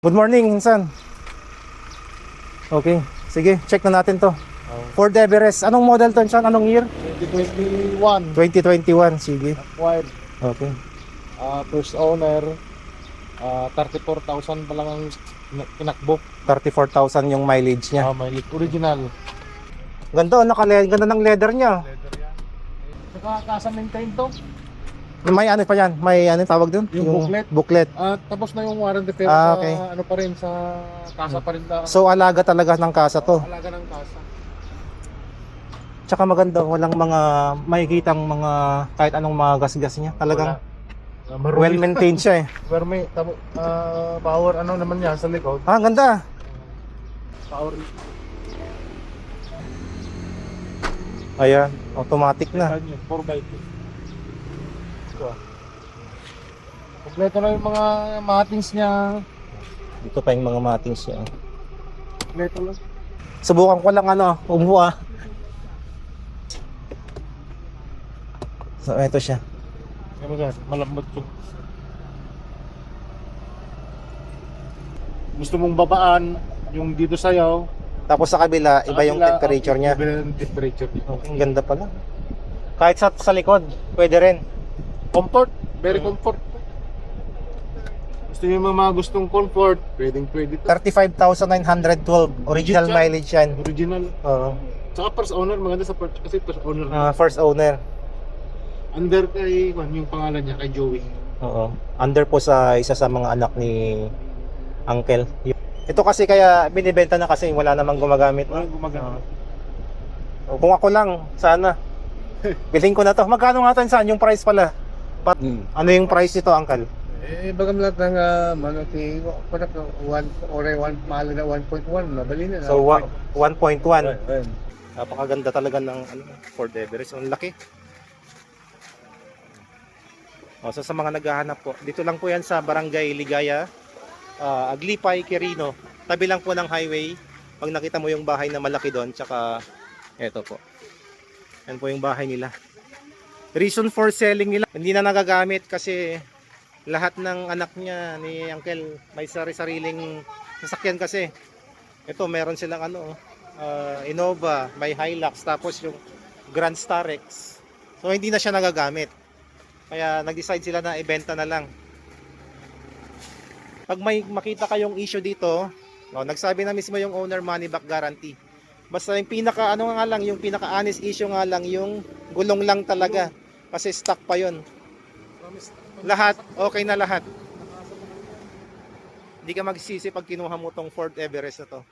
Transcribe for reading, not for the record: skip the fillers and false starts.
Good morning, insan. Okay, sige, check na natin to. Ford Everest. Anong model to, insan? Anong year? 2021. 2021, sige. Acquired. Okay. First owner. 34,000 pa lang ang kinakbo. 34,000 yung mileage niya. May original. Ganda, ganda ng leather niya. Leather yan. Saka kasa-maintain to. May ano pa yan? May ano tawag dun? Yung Booklet. Tapos na yung warranty pero Okay. ano pa rin sa kasa pa rin lang. So, alaga talaga ng kasa to. Alaga ng kasa. Tsaka maganda, walang mga makikitang mga kahit anong mga gasgas niya. Talagang well maintained siya eh. Pero may power ano naman yan sa likod. Ah, ganda. Power. Ayan, automatic na. 4x2. Kompleto na yung mga matings niya. Dito pa yung mga matings niya. Kompleto lang. Subukan ko lang umuha. So, ito siya. Malambot yung. Gusto mong babaan yung dito sayaw. Tapos sa kabila, iba yung temperature niya. Iba yung temperature niya. Ang ganda pala. Kahit sa likod, pwede rin. Comfort, very comfort. Gusto niyo mga gustong comfort, pwede to. 35,912 original Legit yan. mileage yan. Original. Oo. Saka first owner, maganda sa first, kasi first owner. First owner. Under kay, yung pangalan niya, kay Joey. Oo. Under po sa isa sa mga anak ni Uncle. Ito kasi kaya binibenta na kasi wala namang gumagamit. Walang gumagamit. Kung ako lang, sana. Bilhin ko na to. Magkano nga to? Saan yung price pala? Ano yung price nito, Uncle? Bagam lahat ng malaki, mahal na 1.1, mabali na. So 1.1. Napakaganda talaga ng Ford Everest. Ang laki. So sa mga naghahanap po, dito lang po yan sa Barangay Ligaya, Aglipay, Quirino. Tabi lang po ng highway. Pag nakita mo yung bahay na malaki doon, tsaka eto po. Yan po yung bahay nila. Reason for selling nila, hindi na nagagamit kasi lahat ng anak niya ni Uncle may sariling sasakyan kasi. Ito meron silang Innova, may Hilux, tapos yung Grand Starex. So hindi na siya nagagamit. Kaya nag-decide sila na ibenta na lang. Pag may makita kayong issue dito, nagsabi na mismo yung owner, money back guarantee. Basta yung yung pinaka-honest issue nga lang yung gulong lang talaga kasi stock pa yun. Lahat, okay na lahat. Hindi ka magsisi pag kinuha mo tong Ford Everest na to.